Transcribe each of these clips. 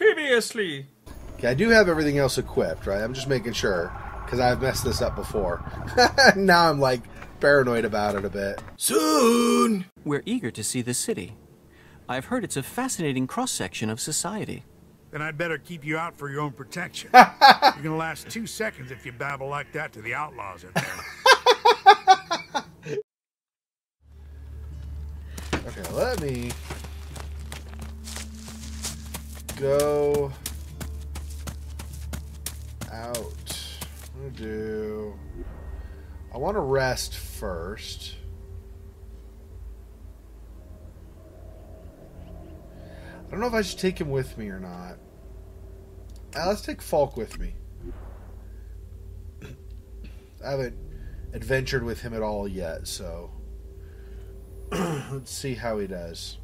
Previously. Okay, I do have everything else equipped, right? I'm just making sure, because I've messed this up before. Now I'm, like, paranoid about it a bit. Soon! We're eager to see the city. I've heard it's a fascinating cross-section of society. Then I'd better keep you out for your own protection. You're gonna last 2 seconds if you babble like that to the outlaws out there. Okay, let me go out. I want to rest first. I don't know if I should take him with me or not. Let's take Falk with me. I haven't adventured with him at all yet, so let's see how he does.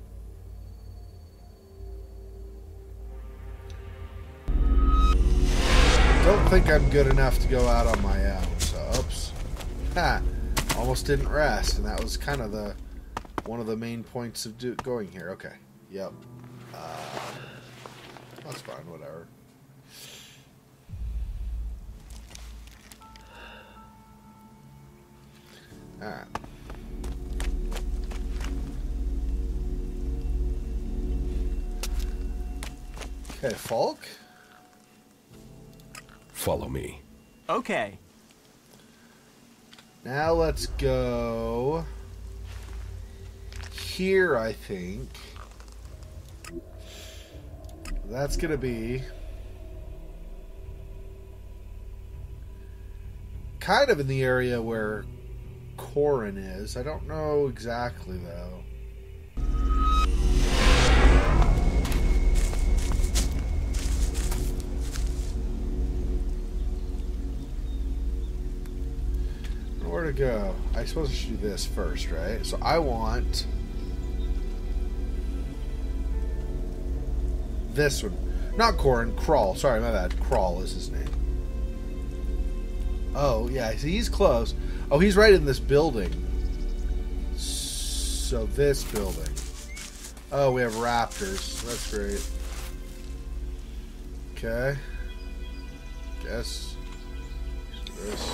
Don't think I'm good enough to go out on my own, so oops. Ha! Almost didn't rest, and that was kind of one of the main points of going here. Okay. Yep. That's fine, whatever. Alright. Okay, Falk? Follow me. Okay. Now let's go here, I think. That's going to be kind of in the area where Corin is. I don't know exactly, though. Where to go? I suppose I should do this first, right? So I want this one. Not Corin, Kral. Sorry, my bad. Kral is his name. Oh, yeah. See, he's close. Oh, he's right in this building. So this building. Oh, we have raptors. That's great. Okay. Guess this.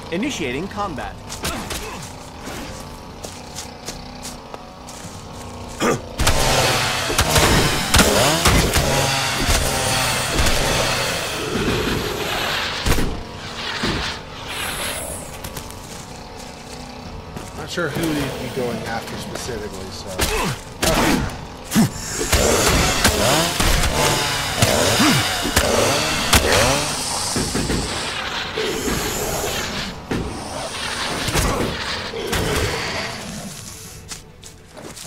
Initiating combat. Not sure who he'd be going after specifically, so.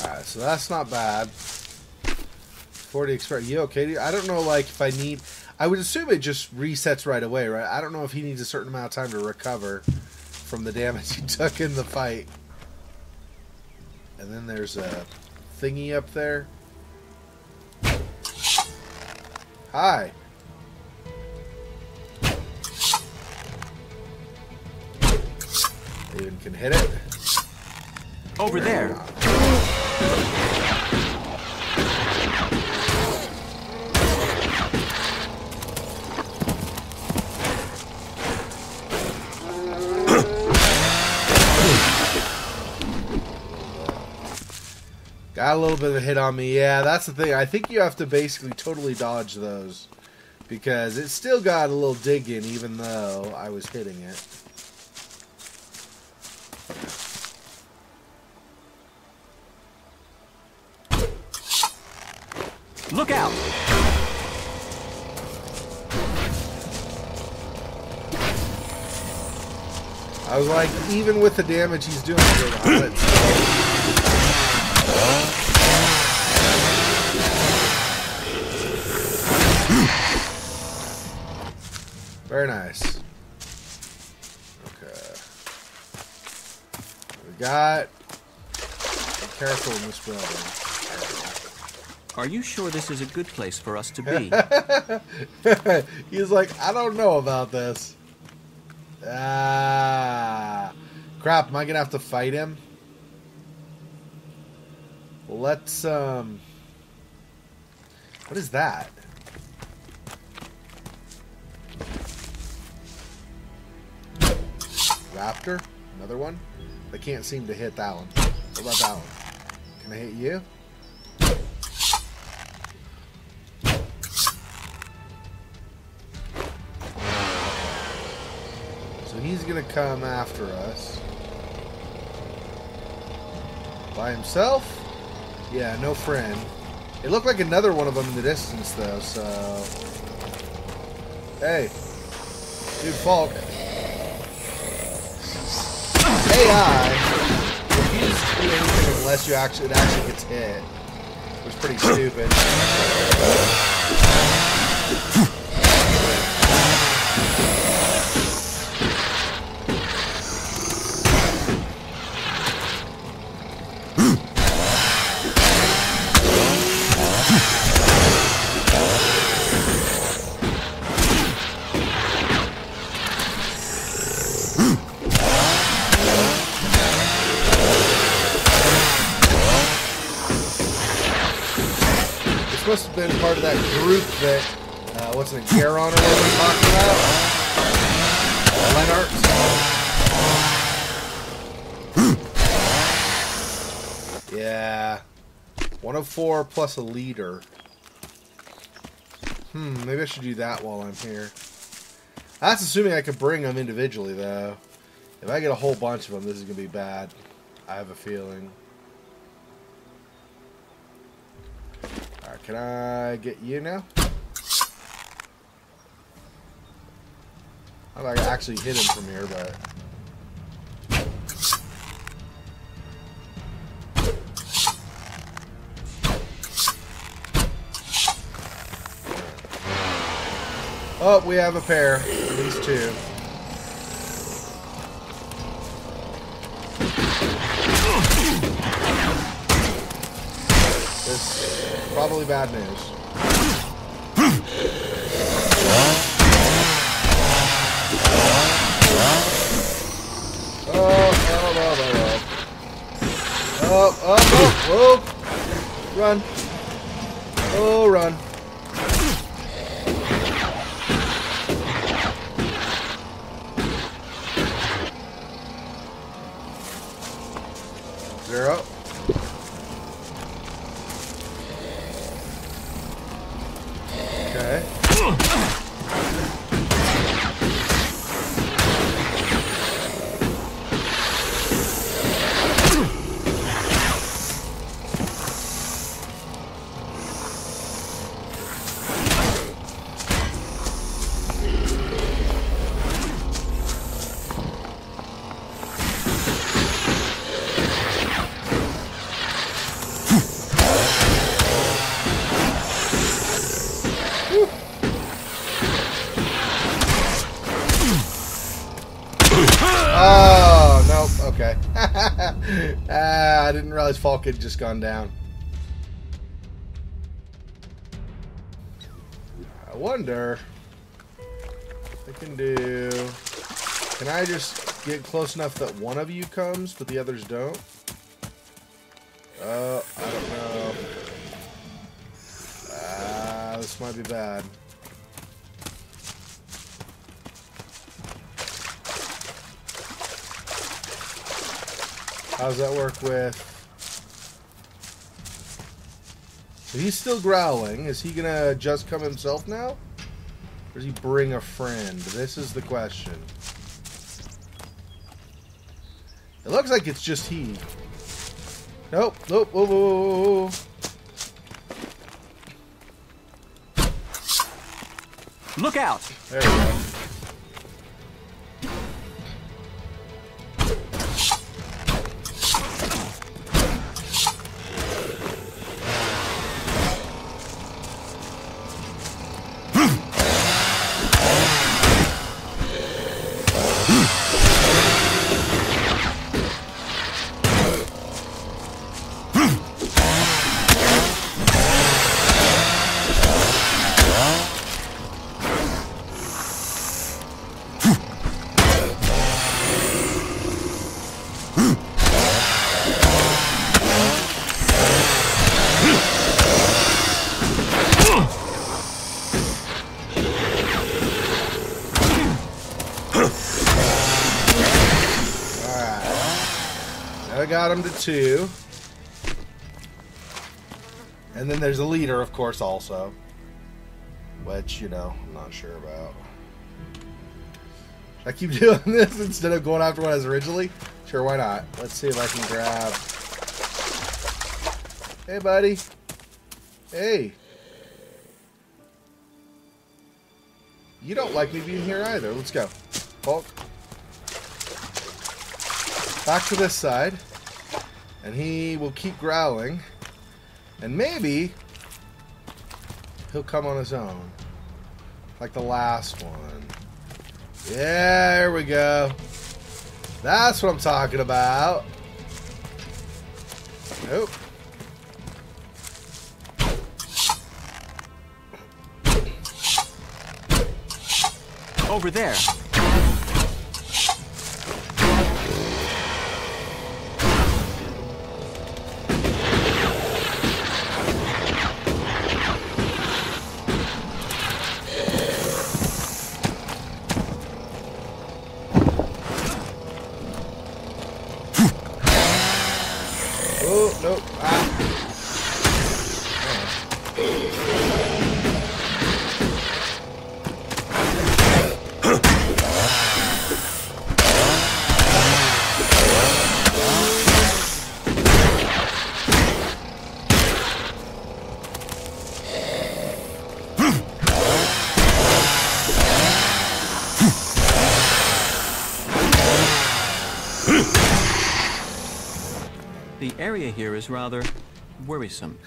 Alright, so that's not bad. 40 expert. You okay? I don't know, like, if I need. I would assume it just resets right away, right? I don't know if he needs a certain amount of time to recover from the damage he took in the fight. And then there's a thingy up there. Hi. Even can hit it. Over there. Got a little bit of a hit on me. Yeah, that's the thing. I think you have to basically totally dodge those. Because it still got a little dig in even though I was hitting it. Look out! I was like, even with the damage he's doing to the helmet, very nice. Okay. We got. Be careful in this building. Are you sure this is a good place for us to be? He's like, I don't know about this. Ah. Crap, am I going to have to fight him? Let's, what is that? Raptor? Another one? I can't seem to hit that one. What about that one? Can I hit you? So he's gonna come after us. By himself? Yeah, no friend. It looked like another one of them in the distance, though, so... Hey. Dude, Falk. AI refuses to do anything unless it actually gets hit. Which is pretty stupid. Must have been part of that group that, what's it, Garon or what we're talking about? Lenart? Yeah. 104 plus a leader. Maybe I should do that while I'm here. That's assuming I could bring them individually, though. If I get a whole bunch of them, this is going to be bad. I have a feeling. Can I get you now? I don't know if I can actually hit him from here, but... Oh, we have a pair. At least two. Probably bad news. Oh, run. Oh, run. Zero. Okay. Oh, nope, okay. I didn't realize Falk had just gone down. I wonder if I can do... Can I just get close enough that one of you comes, but the others don't? I don't know. This might be bad. How does that work with... So he's still growling. Is he gonna just come himself now? Or does he bring a friend? This is the question. It looks like it's just he. Nope, nope, whoa, whoa, whoa, whoa. Look out! There we go. I got him to 2. And then there's a leader, of course, also. Which, you know, I'm not sure about. Should I keep doing this instead of going after what I was originally? Sure, why not? Let's see if I can grab... Hey, buddy. Hey. You don't like me being here either. Let's go. Falk. Back to this side. And he will keep growling. And maybe he'll come on his own. Like the last one. Yeah, there we go. That's what I'm talking about. Nope. Over there. Oh, nope. Ah. The area here is rather worrisome.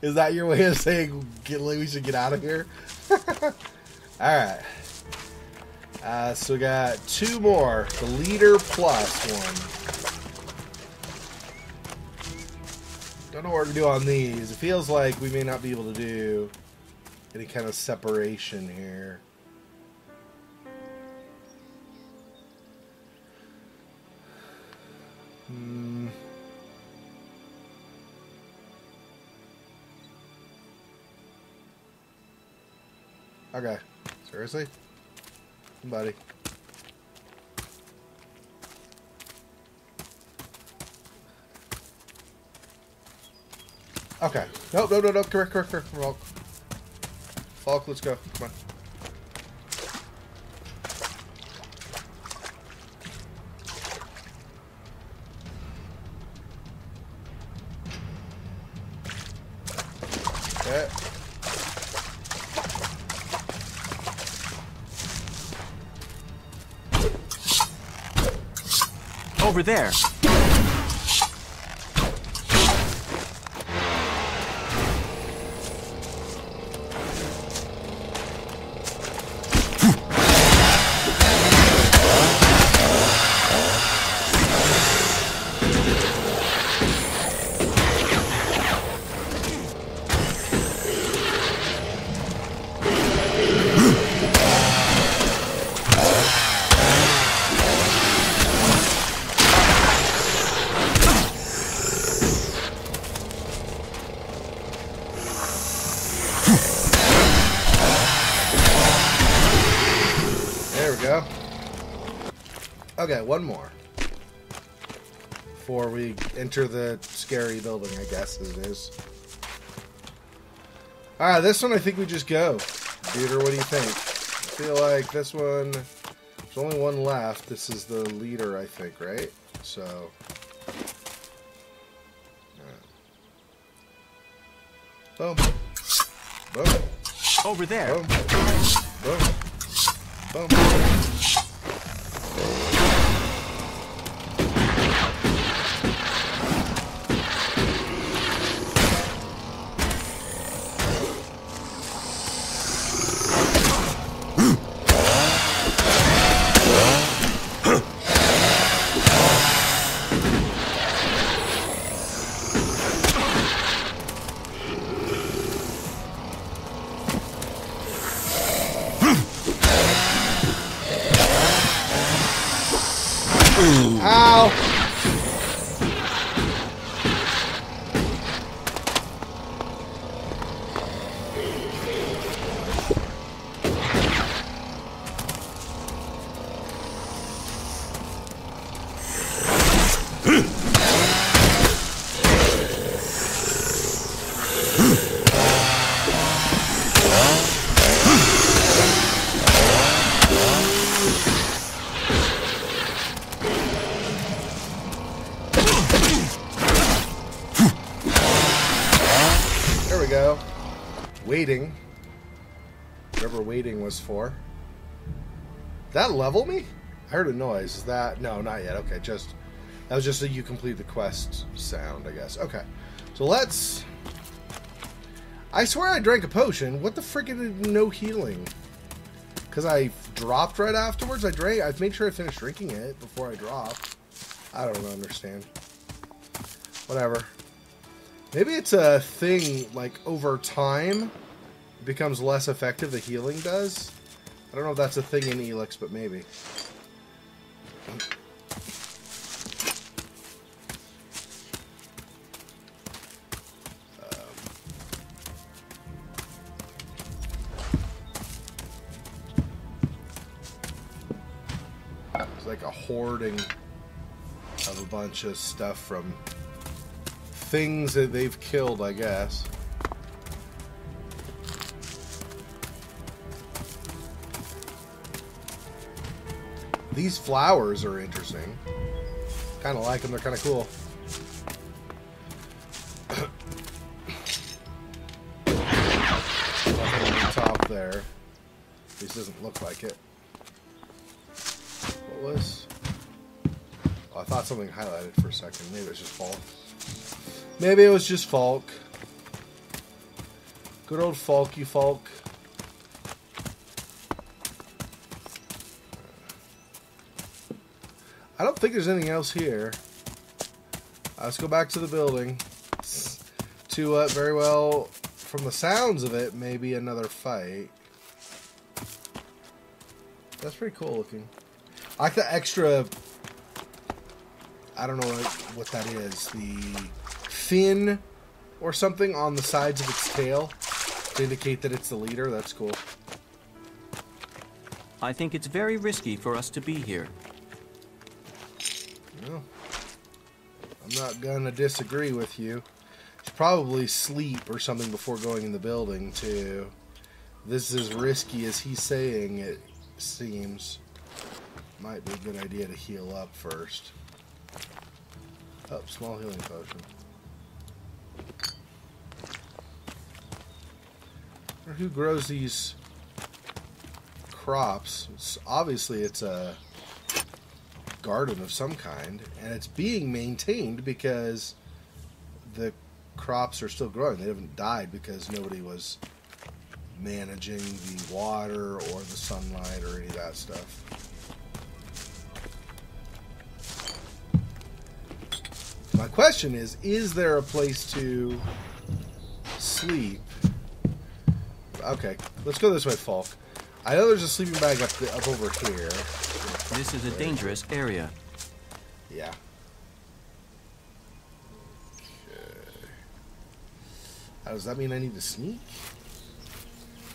Is that your way of saying we should get out of here? Alright. So we got 2 more. The leader plus 1. Don't know what we're going to do on these. It feels like we may not be able to do any kind of separation here. Okay. Seriously? Buddy. Okay. Nope, no. Correct. Falk. Falk, let's go. Come on. Okay. Over there. Okay, one more. Before we enter the scary building, I guess it is. Alright, this one I think we just go. Peter, what do you think? I feel like this one... There's only one left. This is the leader, I think, right? So... Boom. Boom. Over there. Boom. Boom. Boom. There we go. Waiting. Whatever waiting was for. Did that level me? I heard a noise. Is that... No, not yet. Okay, just... That was just so you complete the quest sound, I guess. Okay. So let's... I swear I drank a potion. What the frick did no healing? Because I dropped right afterwards? I made sure I finished drinking it before I dropped. I don't understand. Whatever. Maybe it's a thing, like, over time, it becomes less effective, the healing does. I don't know if that's a thing in ELEX, but maybe. It's like a hoarding of a bunch of stuff from things that they've killed, I guess. These flowers are interesting. Kind of like them. They're kind of cool. Nothing on the top there. At least doesn't look like it. What was? Oh, I thought something highlighted for a second. Maybe it was just Falk. Maybe it was just Falk. Good old Falky Falk. I don't think there's anything else here. Let's go back to the building. To, very well, from the sounds of it, maybe another fight. That's pretty cool looking. I like the extra... I don't know what that is. The fin or something on the sides of its tail to indicate that it's the leader. That's cool. I think it's very risky for us to be here. Well, I'm not gonna disagree with you. Should probably sleep or something before going in the building too. This is as risky as he's saying it seems. Might be a good idea to heal up first. Oh, small healing potion. I wonder who grows these crops. Obviously it's a garden of some kind, and it's being maintained because the crops are still growing. They haven't died because nobody was managing the water or the sunlight or any of that stuff. My question is there a place to sleep? Okay, let's go this way, Falk. I know there's a sleeping bag up over here. This is a dangerous area. Yeah. Okay. Does that mean I need to sneak?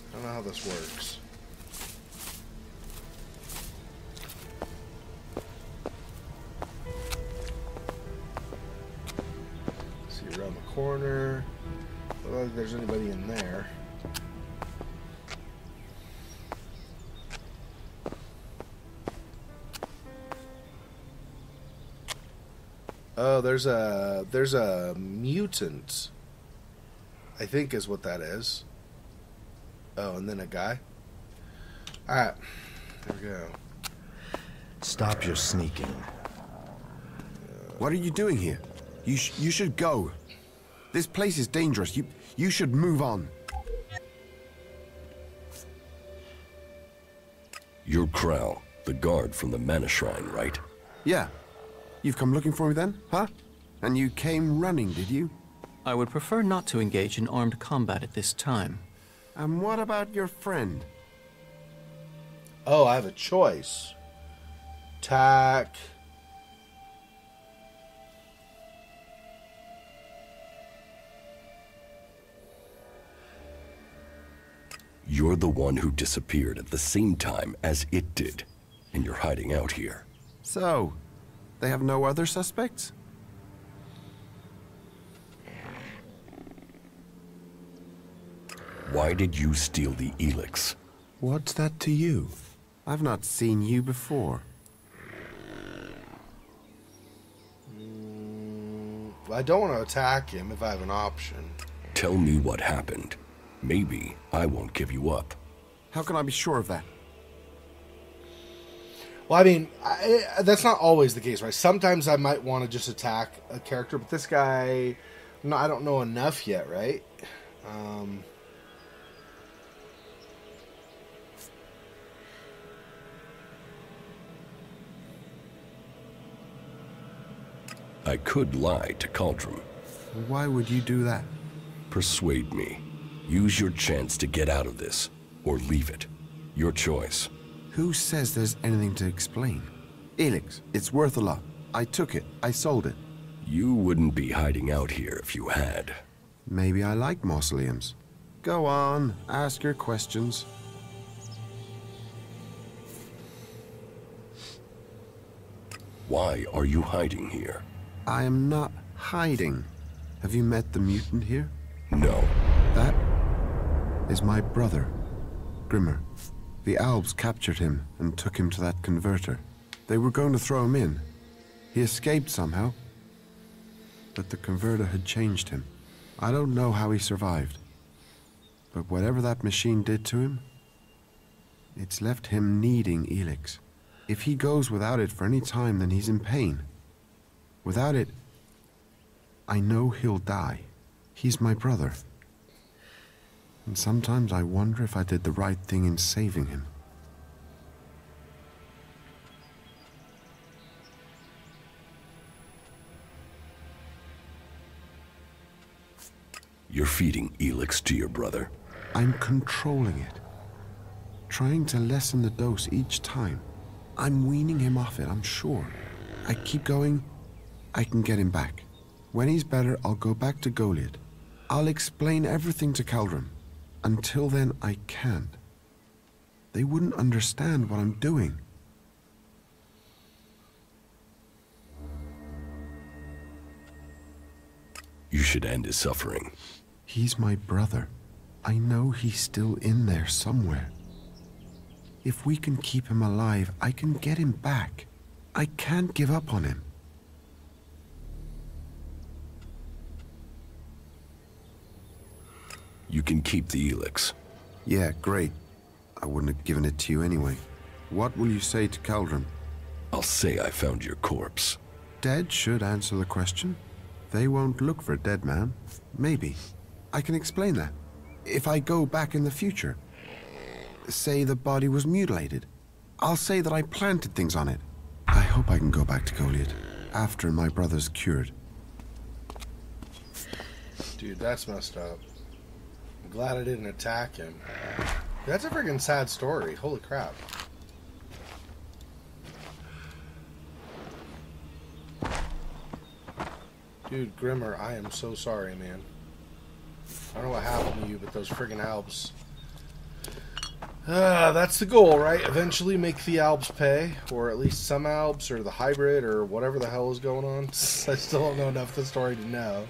I don't know how this works. See around the corner. I don't think there's anybody in there. Oh, there's a mutant, I think is what that is. Oh, and then a guy. Alright, there we go. Stop your sneaking. What are you doing here? You should go. This place is dangerous. You should move on. You're Kral, the guard from the Mana Shrine, right? Yeah. You've come looking for me then, huh? And you came running, did you? I would prefer not to engage in armed combat at this time. And what about your friend? Oh, I have a choice. Tack. You're the one who disappeared at the same time as it did, and you're hiding out here. So, They have no other suspects? Why did you steal the ELEX? What's that to you? I've not seen you before. I don't want to attack him if I have an option. Tell me what happened. Maybe I won't give you up. How can I be sure of that? Well, I mean, that's not always the case, right? Sometimes I might want to just attack a character, but this guy, no, I don't know enough yet, right? I could lie to Cauldron. Why would you do that? Persuade me. Use your chance to get out of this, or leave it. Your choice. Who says there's anything to explain? ELEX, it's worth a lot. I took it. I sold it. You wouldn't be hiding out here if you had. Maybe I like mausoleums. Go on, ask your questions. Why are you hiding here? I am not hiding. Have you met the mutant here? No. That is my brother, Grimmer. The Albs captured him and took him to that converter. They were going to throw him in. He escaped somehow, but the converter had changed him. I don't know how he survived, but whatever that machine did to him, it's left him needing ELEX. If he goes without it for any time, then he's in pain. Without it, I know he'll die. He's my brother. And sometimes I wonder if I did the right thing in saving him. You're feeding ELEX to your brother? I'm controlling it. Trying to lessen the dose each time. I'm weaning him off it, I'm sure. I keep going, I can get him back. When he's better, I'll go back to Goliet. I'll explain everything to Cauldron. Until then, I can't. They wouldn't understand what I'm doing. You should end his suffering. He's my brother. I know he's still in there somewhere. If we can keep him alive, I can get him back. I can't give up on him. You can keep the ELEX. Yeah, great. I wouldn't have given it to you anyway. What will you say to Cauldron? I'll say I found your corpse. Dead should answer the question. They won't look for a dead man. Maybe. I can explain that. If I go back in the future, say the body was mutilated, I'll say that I planted things on it. I hope I can go back to Goliet after my brother's cured. Dude, that's messed up. I'm glad I didn't attack him. That's a freaking sad story. Holy crap. Dude, Grimmer, I am so sorry, man. I don't know what happened to you, but those friggin' Alps. That's the goal, right? Eventually make the Alps pay, or at least some Alps, or the hybrid, or whatever the hell is going on. I still don't know enough of the story to know.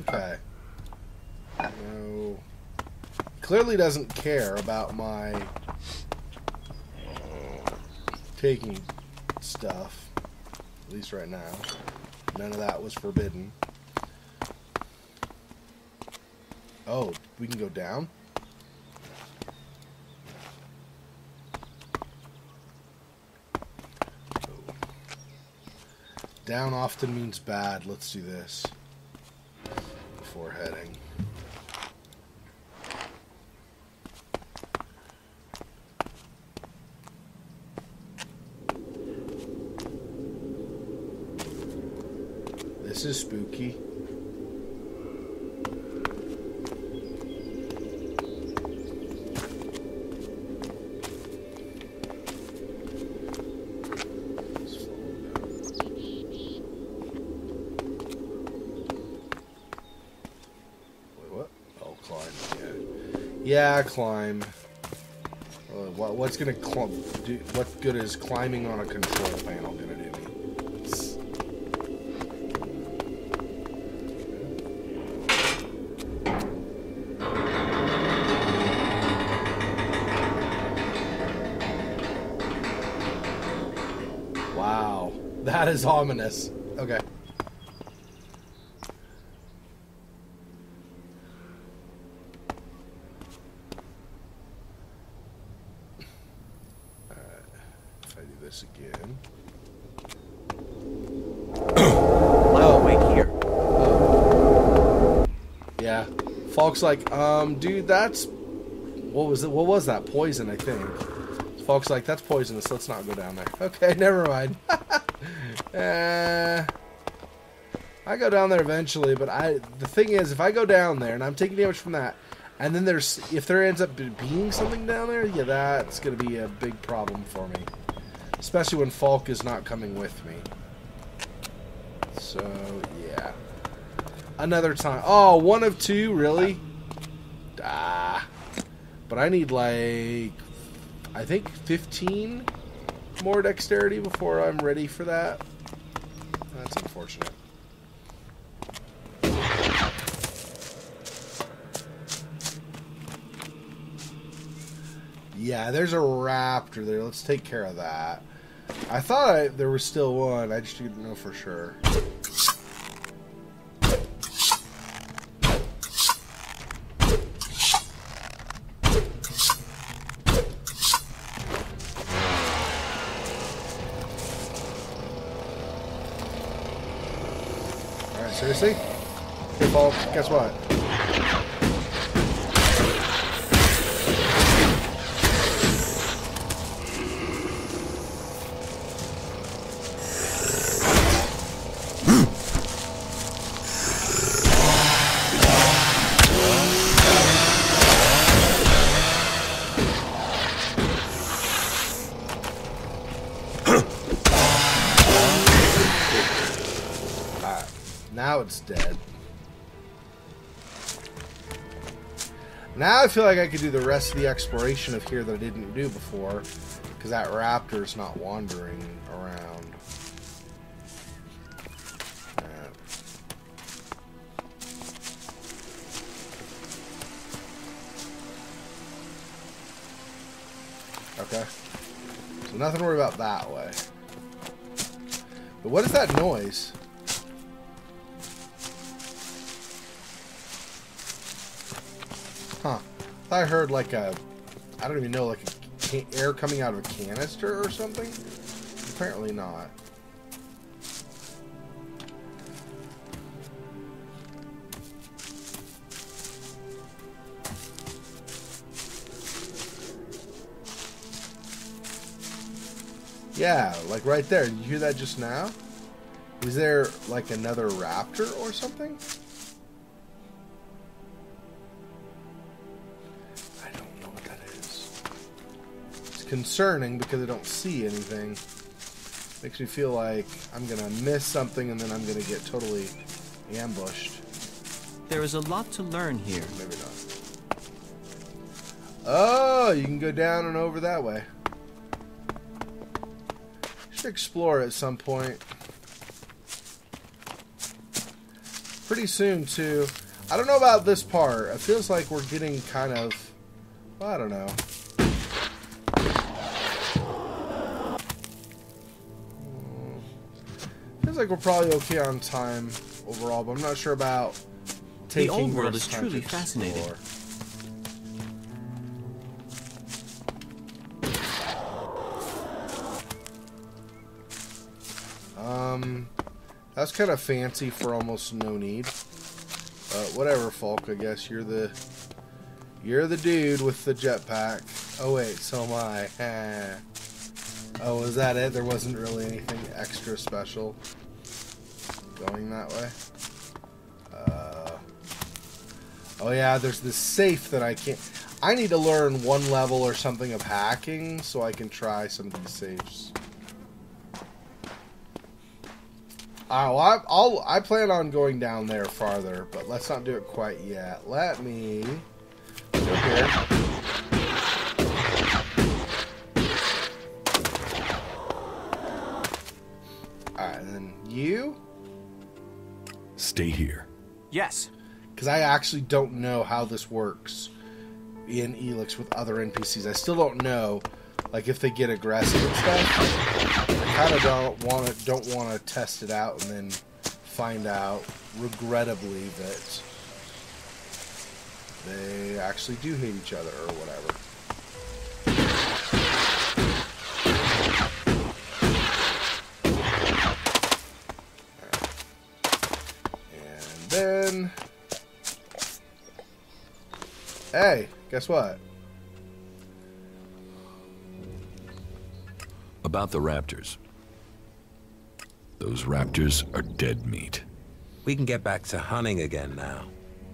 Okay. No. Clearly doesn't care about my taking stuff. At least right now. None of that was forbidden. Oh, we can go down? Oh. Down often means bad. Let's do this before heading. This is spooky. Yeah, climb. What's gonna do? What good is climbing on a control panel gonna do me? Wow, that is ominous. Okay. Again. Wait here. Yeah. Falk's like, dude, that's what was that? Poison, I think. Falk's like, that's poisonous, let's not go down there. Okay, never mind. I go down there eventually, but the thing is, if I go down there and I'm taking damage from that, and then if there ends up being something down there, yeah, that's gonna be a big problem for me. Especially when Falk is not coming with me. So, yeah. Another time. Oh, 1 of 2? Really? Ah. But I need, like, I think 15 more dexterity before I'm ready for that. That's unfortunate. Yeah, there's a raptor there. Let's take care of that. I thought there was still one. I just didn't know for sure. Alright, seriously? Hey, Paul, guess what? Now it's dead. Now I feel like I could do the rest of the exploration of here that I didn't do before, because that raptor's not wandering around. Okay. So nothing to worry about that way. But what is that noise? Huh. I heard like a, I don't even know, like air coming out of a canister or something? Apparently not. Yeah, like right there. Did you hear that just now? Is there like another raptor or something? I don't know what that is. It's concerning because I don't see anything. Makes me feel like I'm gonna miss something and then I'm gonna get totally ambushed. There is a lot to learn here. Maybe not. Oh, you can go down and over that way. Should explore at some point. Pretty soon, too. I don't know about this part. It feels like we're getting kind of... Well, I don't know. Feels like we're probably okay on time overall, but I'm not sure about taking the old world more is time truly to fascinating. explore. That's kind of fancy for almost no need. Whatever, Falk. I guess you're the dude with the jetpack. Oh wait, so am I. Oh, was that it? There wasn't really anything extra special going that way. Oh yeah, there's this safe that I can't. I need to learn one level or something of hacking so I can try some of these safes. I plan on going down there farther, but let's not do it quite yet. Let me go here. Alright, and then you? Stay here. Yes. Because I actually don't know how this works in ELEX with other NPCs. I still don't know, like, if they get aggressive and stuff. I kind of don't want to test it out and then find out, regrettably, that they actually do hate each other or whatever. And then, hey, guess what? About the raptors. Those raptors are dead meat. We can get back to hunting again now.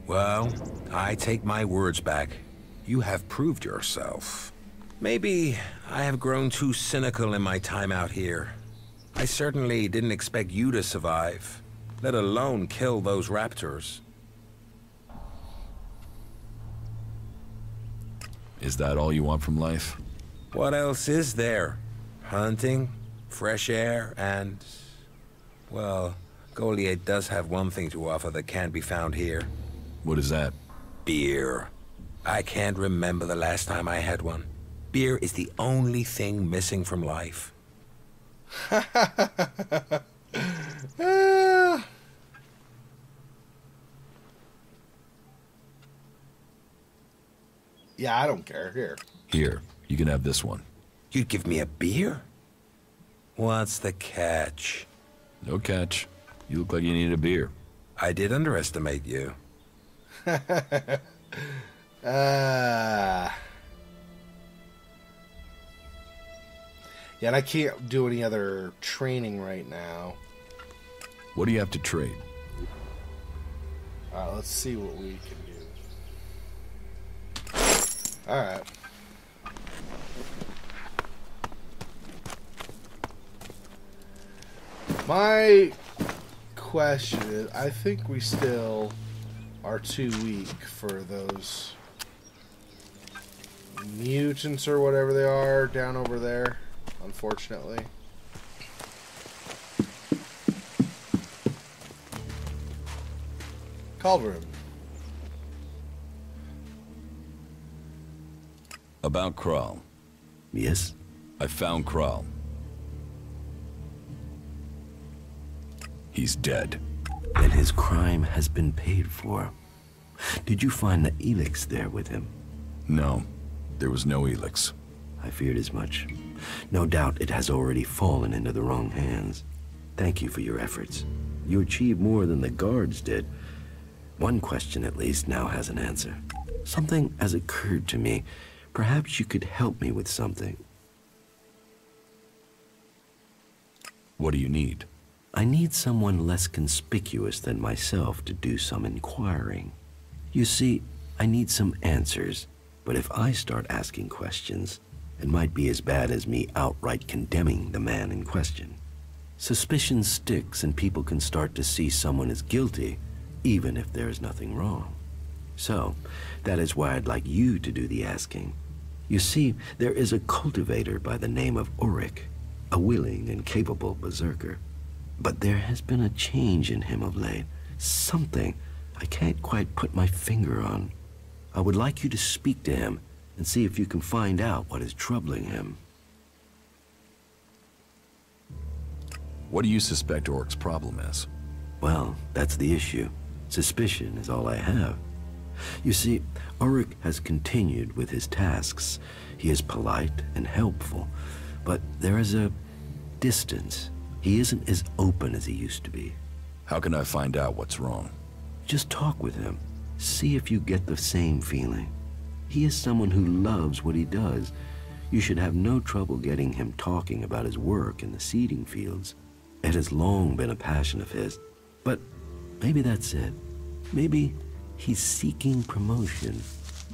Well, I take my words back. You have proved yourself. Maybe I have grown too cynical in my time out here. I certainly didn't expect you to survive, let alone kill those raptors. Is that all you want from life? What else is there? Hunting, fresh air, and... well, Goliet does have one thing to offer that can't be found here. What is that? Beer. I can't remember the last time I had one. Beer is the only thing missing from life. Yeah, I don't care. Here. Here, you can have this one. You'd give me a beer? What's the catch? No catch. You look like you need a beer. I did underestimate you. Yeah, and I can't do any other training right now. What do you have to trade? Alright, let's see what we can do. Alright. My question is, I think we still are too weak for those mutants or whatever they are down over there, unfortunately. Cauldron. About Kral. Yes? I found Kral. He's dead. Then his crime has been paid for. Did you find the ELEX there with him? No, there was no ELEX. I feared as much. No doubt it has already fallen into the wrong hands. Thank you for your efforts. You achieved more than the guards did. One question at least now has an answer. Something has occurred to me. Perhaps you could help me with something. What do you need? I need someone less conspicuous than myself to do some inquiring. You see, I need some answers, but if I start asking questions, it might be as bad as me outright condemning the man in question. Suspicion sticks and people can start to see someone as guilty, even if there is nothing wrong. So, that is why I'd like you to do the asking. You see, there is a cultivator by the name of Orik, a willing and capable berserker. But there has been a change in him of late. Something I can't quite put my finger on. I would like you to speak to him and see if you can find out what is troubling him. What do you suspect Oric's problem is? Well, that's the issue. Suspicion is all I have. You see, Orik has continued with his tasks. He is polite and helpful, but there is a distance. He isn't as open as he used to be. How can I find out what's wrong? Just talk with him. See if you get the same feeling. He is someone who loves what he does. You should have no trouble getting him talking about his work in the seeding fields. It has long been a passion of his. But maybe that's it. Maybe he's seeking promotion.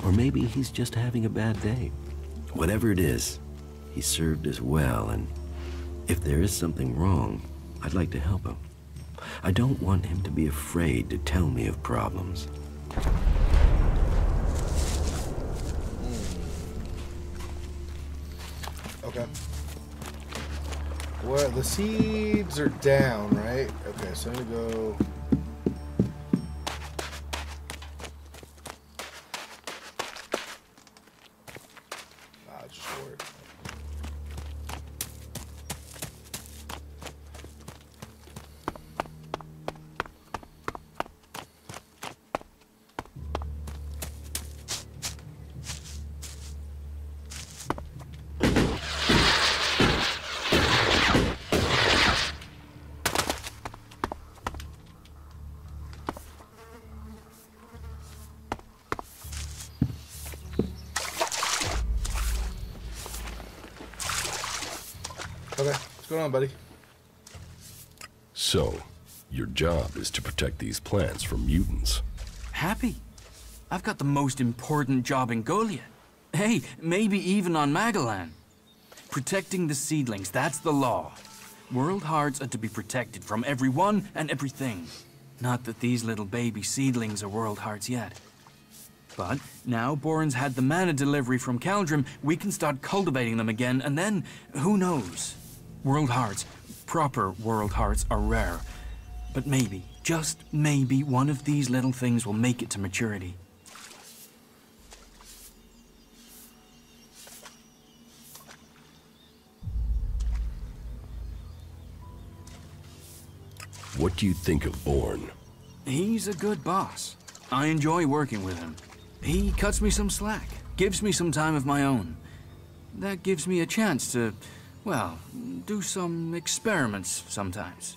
Or maybe he's just having a bad day. Whatever it is, he served us well, and if there is something wrong, I'd like to help him. I don't want him to be afraid to tell me of problems. Okay. What? The seeds are down, right? Okay, so I'm gonna go. Just worry. Okay, what's going on, buddy? So, your job is to protect these plants from mutants. Happy? I've got the most important job in Goliet. Hey, maybe even on Magellan. Protecting the seedlings, that's the law. World hearts are to be protected from everyone and everything. Not that these little baby seedlings are world hearts yet. But now Boren's had the mana delivery from Caldrum, we can start cultivating them again, and then, who knows? World hearts, proper world hearts, are rare. But maybe, just maybe, one of these little things will make it to maturity. What do you think of Born? He's a good boss. I enjoy working with him. He cuts me some slack, gives me some time of my own. That gives me a chance to, well, do some experiments sometimes.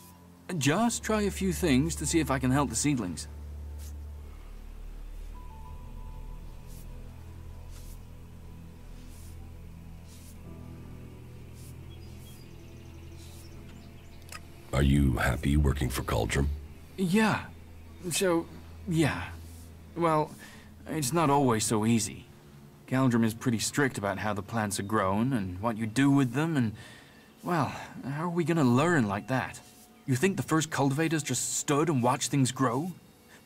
Just try a few things to see if I can help the seedlings. Are you happy working for Cauldron? Yeah. Yeah. Well, it's not always so easy. Caldrum is pretty strict about how the plants are grown and what you do with them and, well, how are we gonna learn like that? You think the first cultivators just stood and watched things grow?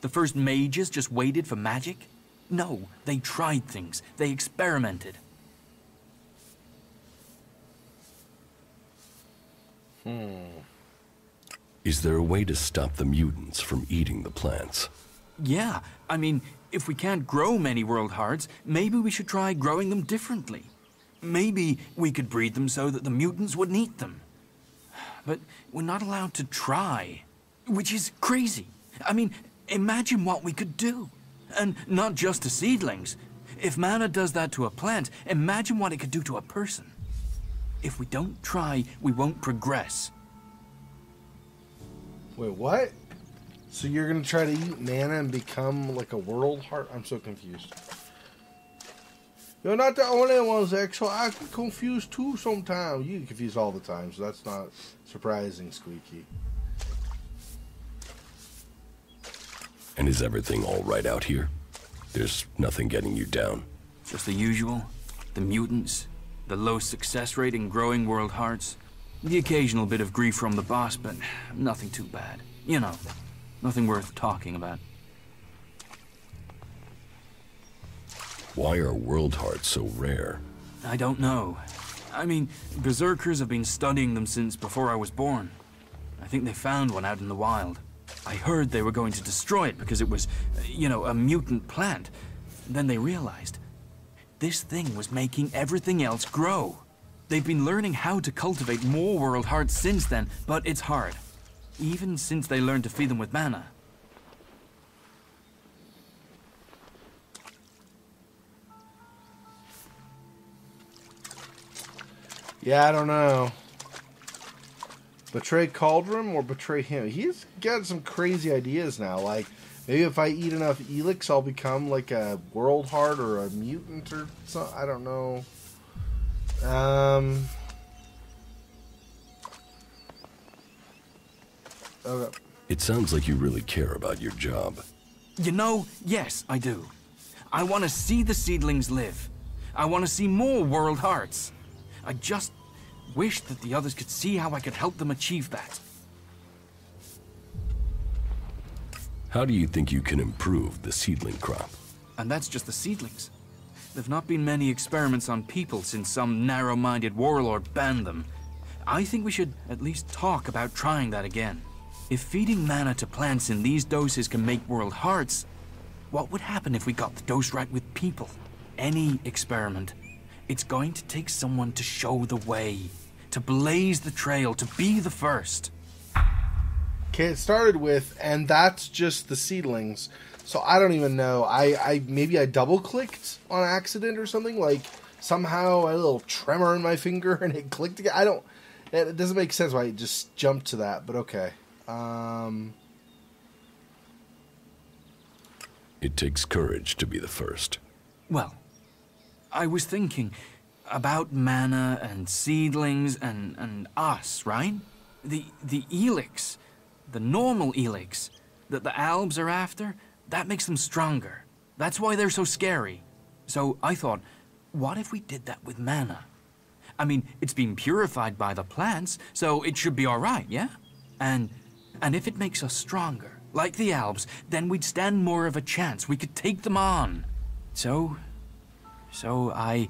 The first mages just waited for magic? No, they tried things. They experimented. Is there a way to stop the mutants from eating the plants? Yeah, I mean, if we can't grow many world hearts, maybe we should try growing them differently. Maybe we could breed them so that the mutants wouldn't eat them. But we're not allowed to try, which is crazy. I mean, imagine what we could do. And not just to seedlings. If mana does that to a plant, imagine what it could do to a person. If we don't try, we won't progress. Wait, what? So you're gonna try to eat mana and become like a world heart? I'm so confused. You're not the only ones, Xexor. I get confused too sometimes. You get confused all the time, so that's not surprising, Squeaky. And is everything all right out here? There's nothing getting you down? Just the usual. The mutants, the low success rate in growing world hearts, the occasional bit of grief from the boss, but nothing too bad. You know, nothing worth talking about. Why are world hearts so rare? I don't know. I mean, Berserkers have been studying them since before I was born. I think they found one out in the wild. I heard they were going to destroy it because it was, you know, a mutant plant. Then they realized this thing was making everything else grow. They've been learning how to cultivate more world hearts since then, but it's hard. Even since they learned to feed them with mana. Yeah, I don't know. Betray Cauldron or betray him? He's got some crazy ideas now. Like, maybe if I eat enough ELEX, I'll become like a world heart or a mutant or something. I don't know. Okay. It sounds like you really care about your job. You know, yes, I do. I want to see the seedlings live. I want to see more world hearts. I just wish that the others could see how I could help them achieve that. How do you think you can improve the seedling crop? And that's just the seedlings. There've not been many experiments on people since some narrow-minded warlord banned them. I think we should at least talk about trying that again. If feeding mana to plants in these doses can make world hearts, what would happen if we got the dose right with people? Any experiment. It's going to take someone to show the way, to blaze the trail, to be the first. Okay, it started with, and that's just the seedlings. So I don't even know. Maybe I double clicked on accident or something. Like somehow a little tremor in my finger and it clicked again. I don't. It doesn't make sense why it just jumped to that. But okay. It takes courage to be the first. Well, I was thinking about mana and seedlings and us, right? The ELEX, the normal ELEX that the Albs are after, that makes them stronger. That's why they're so scary. So I thought, what if we did that with mana? I mean, it's been purified by the plants, so it should be all right, yeah? And if it makes us stronger, like the Albs, then we'd stand more of a chance. We could take them on. So I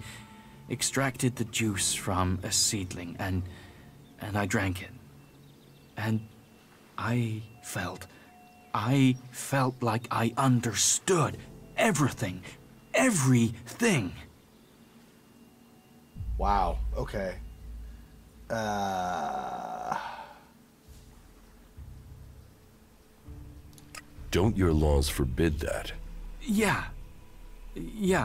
extracted the juice from a seedling and I drank it. And I felt like I understood everything. Wow. Okay. Don't your laws forbid that? Yeah,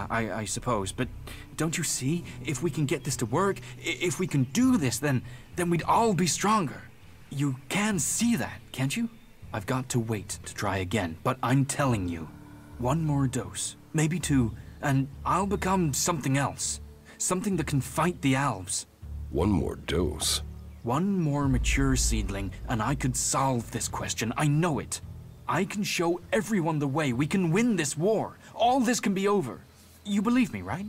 I suppose, but don't you see? If we can get this to work, if we can do this, then we'd all be stronger. You can see that, can't you? I've got to wait to try again, but I'm telling you, one more dose, maybe two, and I'll become something else. Something that can fight the Albs. One more dose? One more mature seedling, and I could solve this question. I know it. I can show everyone the way. We can win this war. All this can be over. You believe me, right?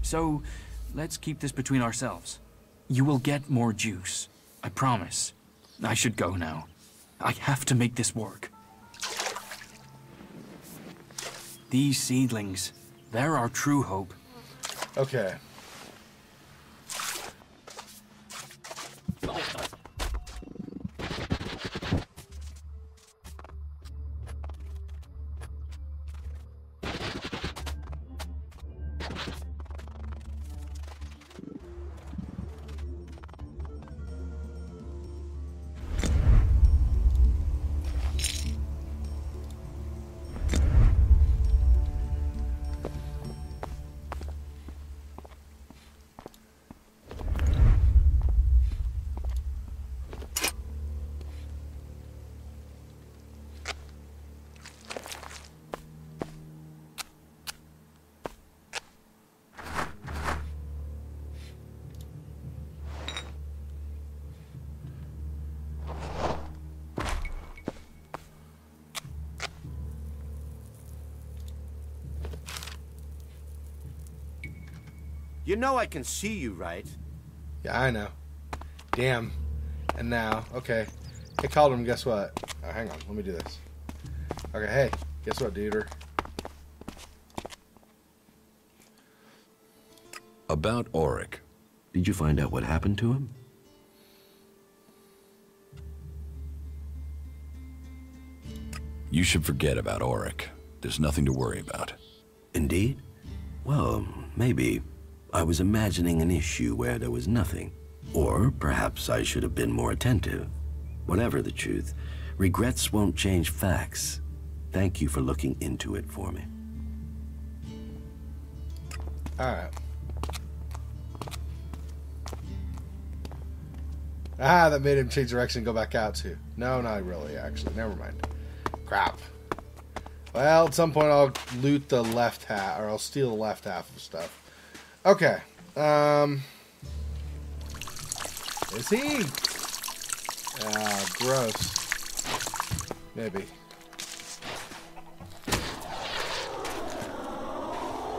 So, let's keep this between ourselves. You will get more juice. I promise. I should go now. I have to make this work. These seedlings, they're our true hope. Okay. You know I can see you, right? Yeah, I know. Damn. And now, okay. Hey, Cauldron, guess what? Oh, hang on, let me do this. Okay, hey, guess what, dude? About Orik. Did you find out what happened to him? You should forget about Orik. There's nothing to worry about. Indeed? Well, maybe. I was imagining an issue where there was nothing. Or perhaps I should have been more attentive. Whatever the truth, regrets won't change facts. Thank you for looking into it for me. Alright. Ah, that made him change direction and go back out too. No, not really, actually. Never mind. Crap. Well, at some point I'll loot the left half, or I'll steal the left half of stuff. Okay. Is he? Gross. Maybe.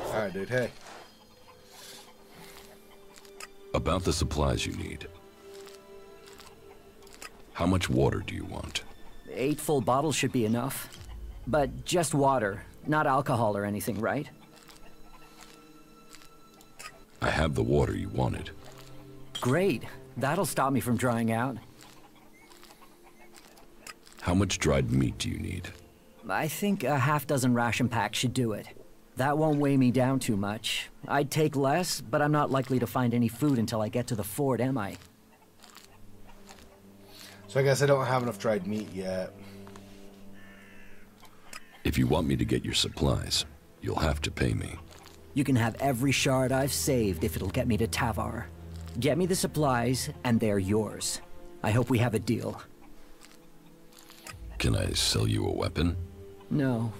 Alright, dude, hey. About the supplies you need. How much water do you want? 8 full bottles should be enough. But just water, not alcohol or anything, right? I have the water you wanted. Great. That'll stop me from drying out. How much dried meat do you need? I think a half-dozen ration packs should do it. That won't weigh me down too much. I'd take less, but I'm not likely to find any food until I get to the fort, am I? So I guess I don't have enough dried meat yet. If you want me to get your supplies, you'll have to pay me. You can have every shard I've saved if it'll get me to Tavar. Get me the supplies, and they're yours. I hope we have a deal. Can I sell you a weapon? No.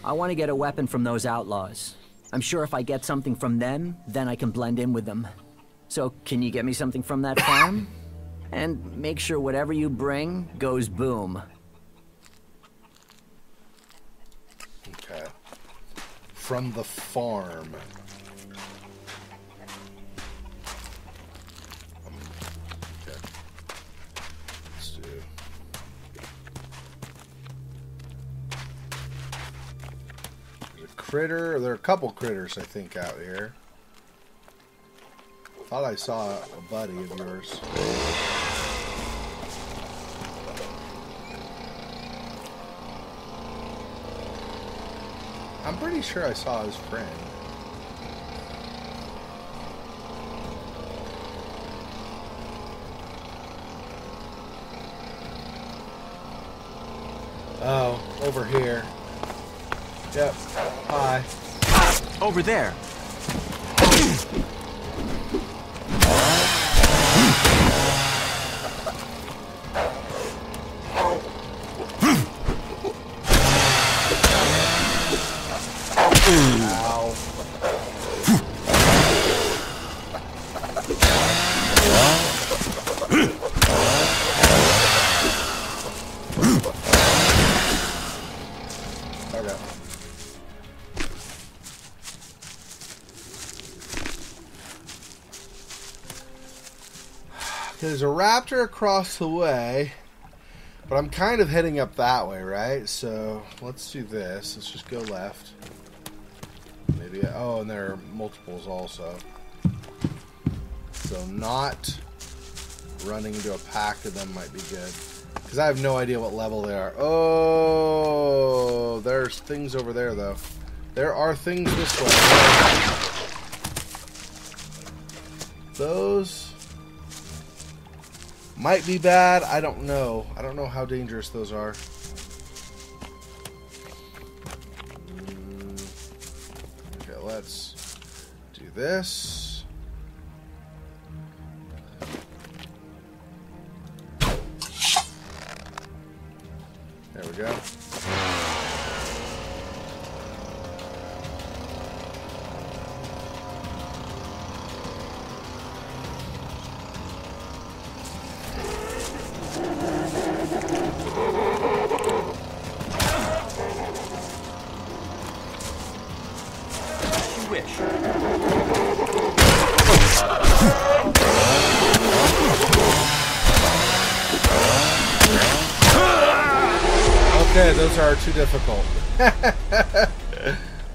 I want to get a weapon from those outlaws. I'm sure if I get something from them, then I can blend in with them. So, can you get me something from that farm? And make sure whatever you bring goes boom. Okay. From the farm. Okay. Let's do... There's a critter. There are a couple critters, I think, out here. Thought I saw a buddy of yours. I'm pretty sure I saw his friend. Oh, over here. Yep. Hi. Over there. Ow. Okay. There's a raptor across the way, but I'm kind of heading up that way, right? So let's do this. Let's just go left. Maybe. Oh, and there are multiples also. So not running into a pack of them might be good. Because I have no idea what level they are. Oh, there's things over there, though. There are things this way. Those might be bad. I don't know. I don't know how dangerous those are. Okay, let's do this. There we go. You wish. Okay, those are too difficult.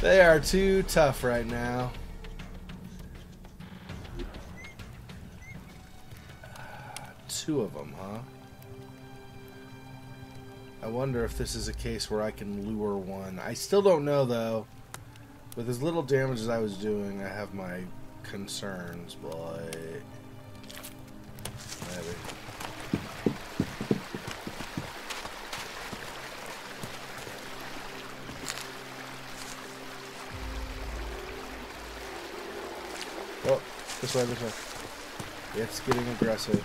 They are too tough right now. Two of them, huh? I wonder if this is a case where I can lure one. I still don't know, though. With as little damage as I was doing, I have my concerns, but maybe. Oh, this way, this way. It's getting aggressive.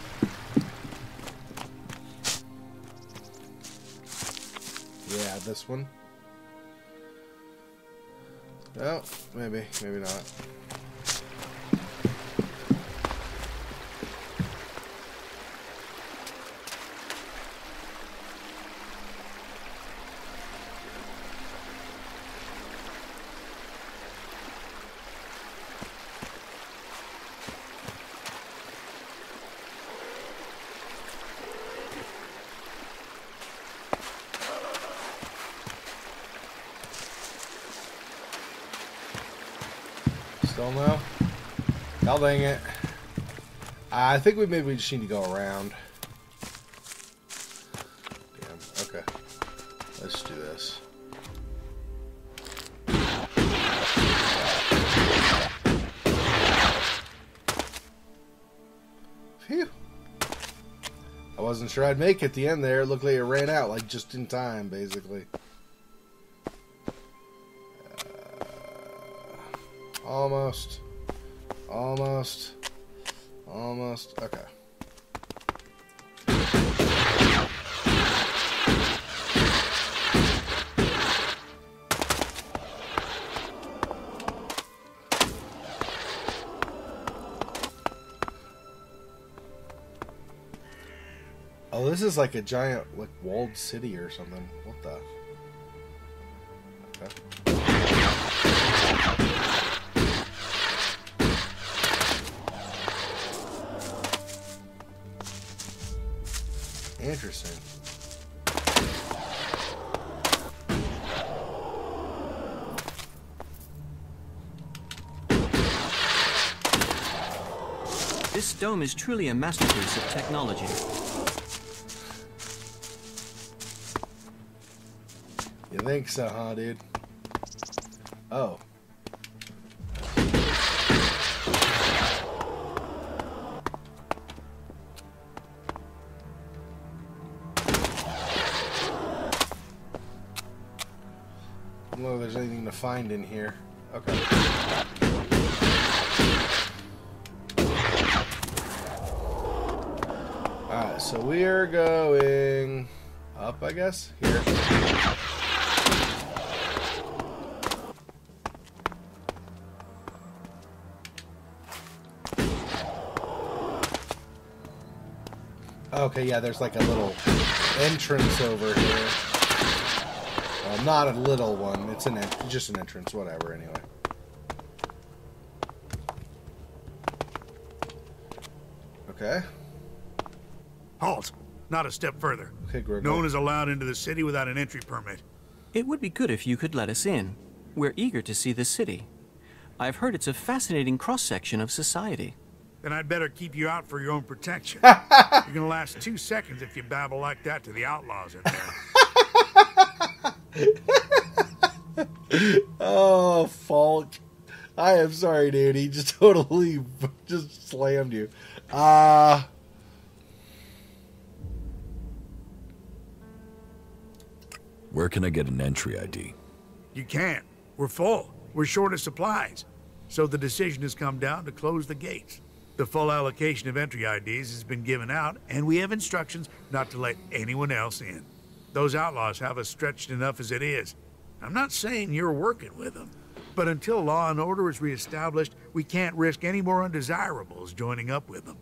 Yeah, this one. Oh, maybe, maybe not. Still no? God dang it. I think maybe we just need to go around. Damn. Okay. Let's do this. Phew. I wasn't sure I'd make it at the end there. It looked like it ran out, like just in time, basically. Almost. Almost. Almost. Okay. Oh, this is like a giant, like, walled city or something. What the? Okay. Interesting. This dome is truly a masterpiece of technology. You think so, huh, dude? Oh. I don't know if there's anything to find in here. Okay. Alright, so we are going up, I guess? Here. Okay, yeah, there's like a little entrance over here. Well, not a little one. It's just an entrance, whatever, anyway. Okay. Halt! Not a step further. Okay, Greg. No one is allowed into the city without an entry permit. It would be good if you could let us in. We're eager to see the city. I've heard it's a fascinating cross-section of society. Then I'd better keep you out for your own protection. You're gonna last 2 seconds if you babble like that to the outlaws in there. Oh, Falk. I am sorry, dude. He just totally just slammed you. Where can I get an entry ID? You can't. We're full. We're short of supplies. So the decision has come down to close the gates. The full allocation of entry IDs has been given out, and we have instructions not to let anyone else in. Those outlaws have us stretched enough as it is. I'm not saying you're working with them, but until law and order is reestablished, we can't risk any more undesirables joining up with them.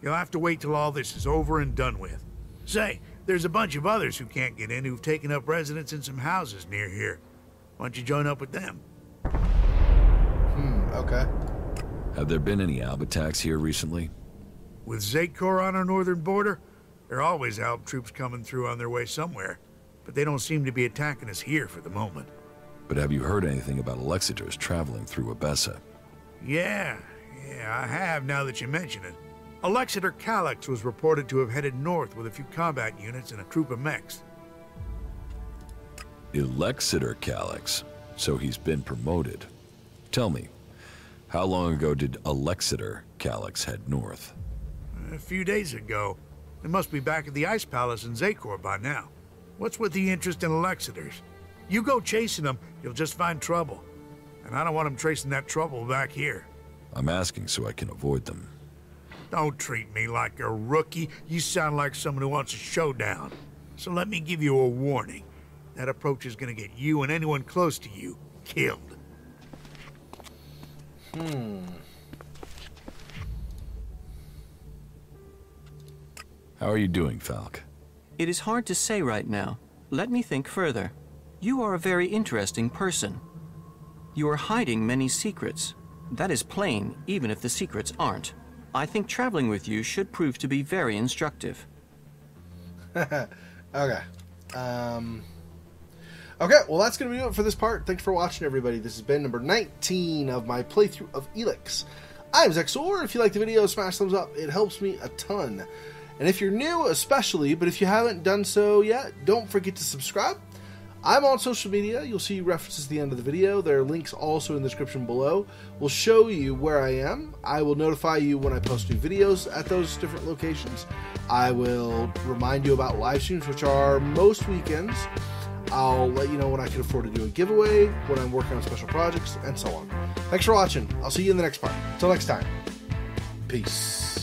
You'll have to wait till all this is over and done with. Say, there's a bunch of others who can't get in who've taken up residence in some houses near here. Why don't you join up with them? Okay. Have there been any Alb attacks here recently? With Xexor on our northern border, there are always Alb troops coming through on their way somewhere, but they don't seem to be attacking us here for the moment. But have you heard anything about Alexiters traveling through Abessa? Yeah, I have now that you mention it. Alexiter Calyx was reported to have headed north with a few combat units and a troop of mechs. Alexiter Calyx? So he's been promoted. Tell me, how long ago did Alexiter Calyx head north? A few days ago. They must be back at the Ice Palace in Xexor by now. What's with the interest in Alexiters? You go chasing them, you'll just find trouble. And I don't want them tracing that trouble back here. I'm asking so I can avoid them. Don't treat me like a rookie. You sound like someone who wants a showdown. So let me give you a warning. That approach is gonna get you and anyone close to you killed. How are you doing, Falk? It is hard to say right now. Let me think further. You are a very interesting person. You are hiding many secrets. That is plain, even if the secrets aren't. I think traveling with you should prove to be very instructive. Okay. Okay, well that's going to be it for this part. Thanks for watching, everybody. This has been number 19 of my playthrough of ELEX. I'm Xexor. If you like the video, smash thumbs up. It helps me a ton. And if you're new, especially, but if you haven't done so yet, don't forget to subscribe. I'm on social media. You'll see references at the end of the video. There are links also in the description below. We'll show you where I am. I will notify you when I post new videos at those different locations. I will remind you about live streams, which are most weekends. I'll let you know when I can afford to do a giveaway, when I'm working on special projects, and so on. Thanks for watching. I'll see you in the next part. Until next time. Peace.